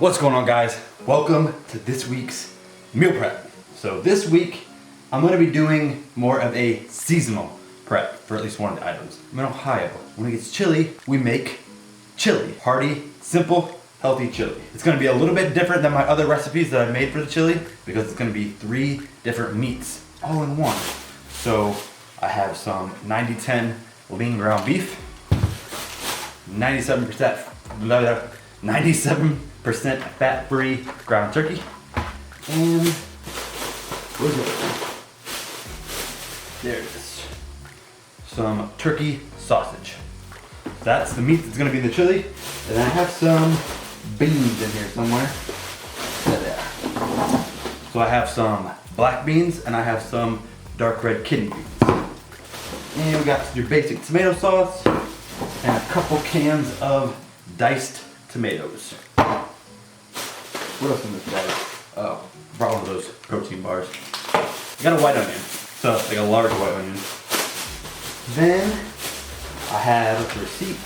What's going on, guys? Welcome to this week's meal prep. So this week, I'm gonna be doing more of a seasonal prep for at least one of the items. I'm in Ohio. When it gets chilly, we make chili. Hearty, simple, healthy chili. It's gonna be a little bit different than my other recipes that I made for the chili because it's gonna be 3 different meats all in one. So I have some 90-10 lean ground beef, 97% fat-free ground turkey, and where's it? There it is. Some turkey sausage. That's the meat that's gonna be in the chili. And I have some beans in here somewhere. There. So I have some black beans and I have some dark red kidney beans. And we got your basic tomato sauce and a couple cans of diced tomatoes. What else in this bag? Oh, brought one of those protein bars. I got a white onion, so like a large white onion. Then I have a receipt.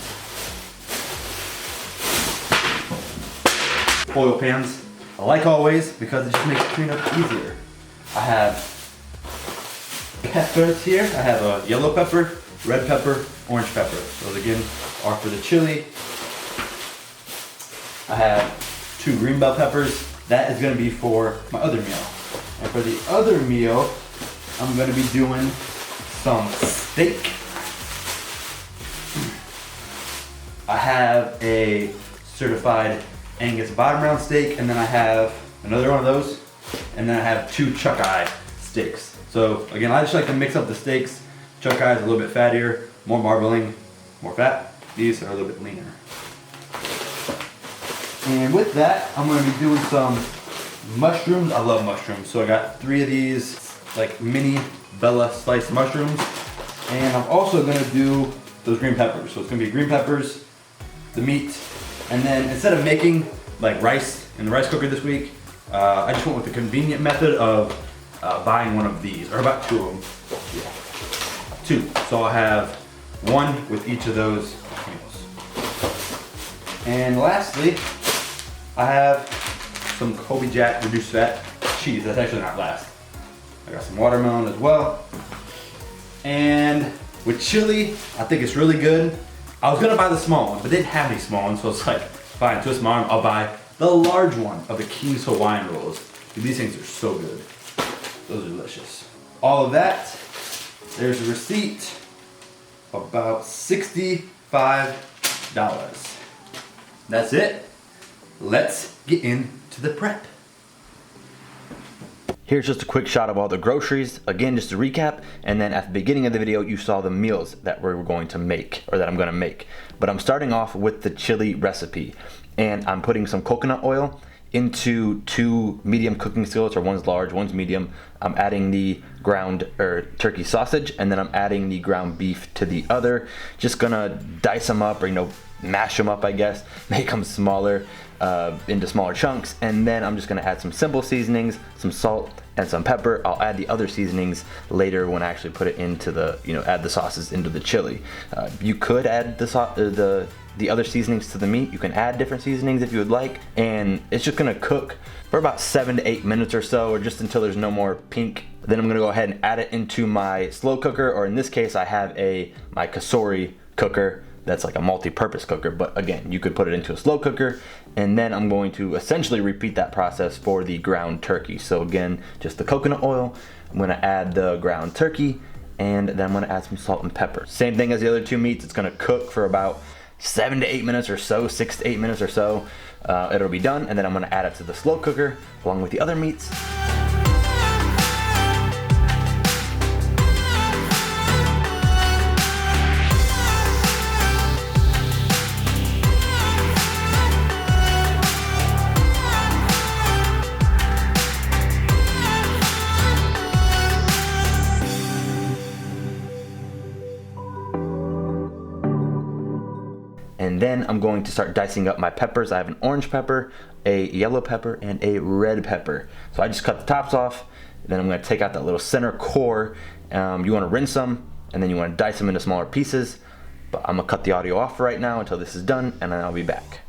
Oil pans, like always, because it just makes cleanup easier. I have peppers here. I have a yellow pepper, red pepper, orange pepper. Those again are for the chili. I have 2 green bell peppers. That is gonna be for my other meal. And for the other meal, I'm gonna be doing some steak. I have a certified Angus bottom round steak, and then I have another one of those, and then I have 2 Chuckeye steaks. So again, I just like to mix up the steaks. Chuckeye is a little bit fattier, more marbling, more fat. These are a little bit leaner. And with that, I'm gonna be doing some mushrooms. I love mushrooms. So I got 3 of these, like mini Bella sliced mushrooms. And I'm also gonna do those green peppers. So it's gonna be green peppers, the meat, and then instead of making like rice in the rice cooker this week, I just went with the convenient method of buying one of these, or about 2 of them. Yeah, 2. So I'll have 1 with each of those meals. And lastly, I have some Colby Jack reduced fat cheese. That's actually not last. I got some watermelon as well. And with chili, I think it's really good. I was gonna buy the small one, but they didn't have any small ones, so it's like, fine, twist my arm, I'll buy the large one of the King's Hawaiian rolls. Dude, these things are so good. Those are delicious. All of that, there's a receipt, about $65. That's it. Let's get into the prep. Here's just a quick shot of all the groceries. Again, just to recap, and then at the beginning of the video, you saw the meals that we're going to make, or that I'm gonna make. But I'm starting off with the chili recipe, and I'm putting some coconut oil into 2 medium cooking skillets, or one's large, one's medium. I'm adding the ground turkey sausage, and then I'm adding the ground beef to the other. Just gonna dice them up, or mash them up, I guess, make them smaller into smaller chunks, and then I'm just gonna add some simple seasonings, some salt and some pepper. I'll add the other seasonings later when I actually put it into the, add the sauces into the chili. You could add the other seasonings to the meat. You can add different seasonings if you would like, and it's just gonna cook for about 7 to 8 minutes or so, or just until there's no more pink. Then I'm gonna go ahead and add it into my slow cooker, or in this case, I have my Kasori cooker. That's like a multi-purpose cooker, but again, you could put it into a slow cooker, and then I'm going to essentially repeat that process for the ground turkey. So again, just the coconut oil, I'm gonna add the ground turkey, and then I'm gonna add some salt and pepper. Same thing as the other 2 meats. It's gonna cook for about 7 to 8 minutes or so, 6 to 8 minutes or so. It'll be done, and then I'm gonna add it to the slow cooker along with the other meats. And then I'm going to start dicing up my peppers. I have an orange pepper, a yellow pepper, and a red pepper. So I just cut the tops off, then I'm gonna take out that little center core. You wanna rinse them, and then you wanna dice them into smaller pieces. But I'm gonna cut the audio off right now until this is done, and then I'll be back.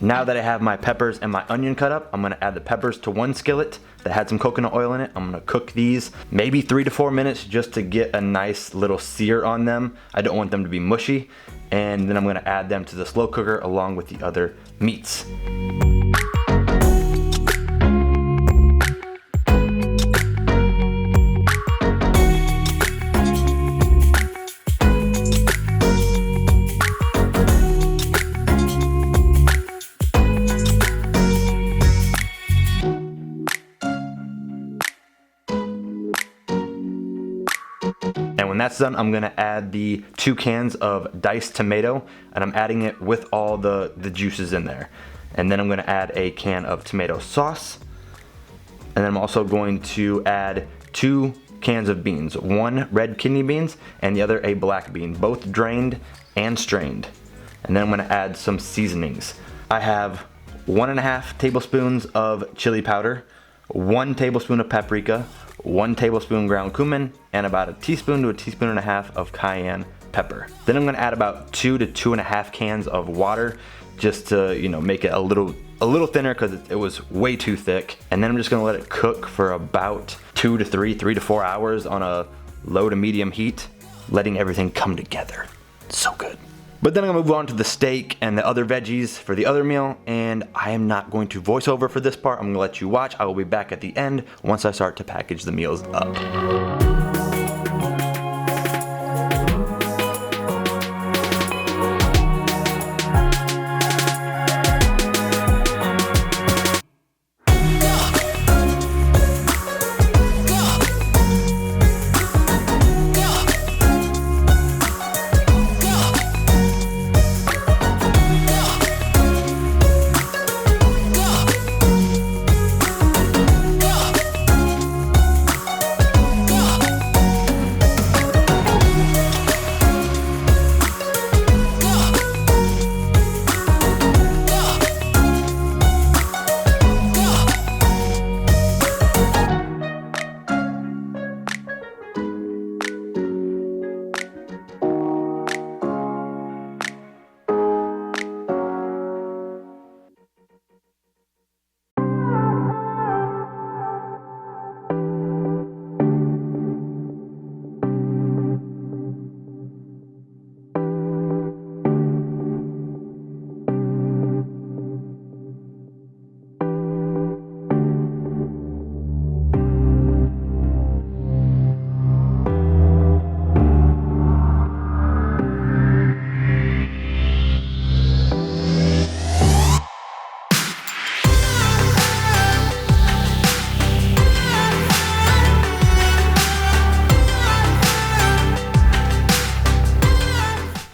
Now that I have my peppers and my onion cut up, I'm gonna add the peppers to one skillet that had some coconut oil in it. I'm gonna cook these maybe 3 to 4 minutes just to get a nice little sear on them. I don't want them to be mushy. And then I'm gonna add them to the slow cooker along with the other meats. And when that's done, I'm gonna add the 2 cans of diced tomato, and I'm adding it with all the juices in there. And then I'm gonna add a can of tomato sauce. And then I'm also going to add 2 cans of beans, 1 red kidney beans and the other a black bean, both drained and strained. And then I'm gonna add some seasonings. I have 1.5 tablespoons of chili powder, 1 tablespoon of paprika, 1 tablespoon ground cumin, and about a teaspoon to a teaspoon and a half of cayenne pepper. Then I'm gonna add about 2 to 2.5 cans of water just to, you know, make it a little thinner because it was way too thick. And then I'm just gonna let it cook for about 2 to 3 to 4 hours on a low to medium heat, letting everything come together. So good. But then I'm gonna move on to the steak and the other veggies for the other meal, and I am not going to voice over for this part. I'm gonna let you watch. I will be back at the end once I start to package the meals up.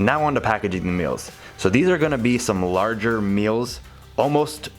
Now on to packaging the meals. So these are gonna be some larger meals, almost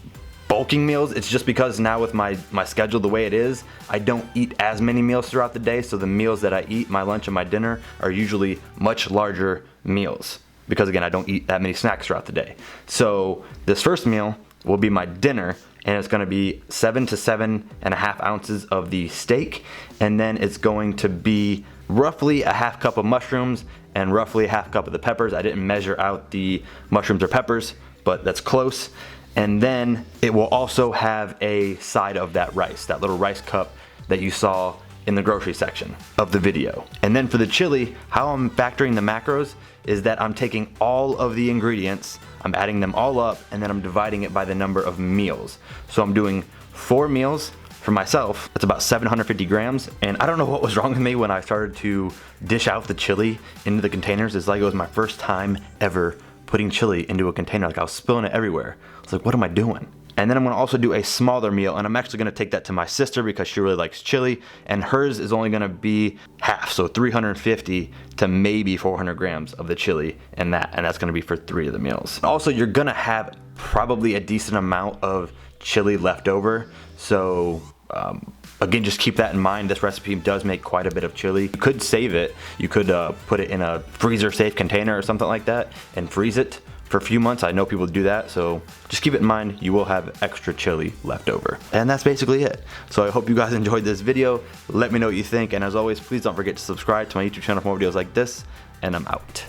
bulking meals. It's just because now with my schedule the way it is, I don't eat as many meals throughout the day, so the meals that I eat, my lunch and my dinner, are usually much larger meals. Because again, I don't eat that many snacks throughout the day. So this first meal will be my dinner, and it's gonna be 7 to 7.5 ounces of the steak, and then it's going to be roughly a half cup of mushrooms and roughly a half cup of the peppers. I didn't measure out the mushrooms or peppers, but that's close. And then it will also have a side of that rice, that little rice cup that you saw in the grocery section of the video. And then for the chili, how I'm factoring the macros is that I'm taking all of the ingredients, I'm adding them all up, and then I'm dividing it by the number of meals. So I'm doing 4 meals for myself. That's about 750 grams. And I don't know what was wrong with me when I started to dish out the chili into the containers. It's like it was my first time ever putting chili into a container. Like I was spilling it everywhere. I was like, what am I doing? And then I'm gonna also do a smaller meal, and I'm actually gonna take that to my sister because she really likes chili, and hers is only gonna be half, so 350 to maybe 400 grams of the chili and that's gonna be for 3 of the meals. Also, you're gonna have probably a decent amount of chili left over, so again, just keep that in mind. This recipe does make quite a bit of chili. You could save it. You could put it in a freezer safe container or something like that and freeze it for a few months. I know people do that, so just keep it in mind. You will have extra chili left over. And that's basically it. So I hope you guys enjoyed this video. Let me know what you think, and as always, please don't forget to subscribe to my YouTube channel for more videos like this, and I'm out.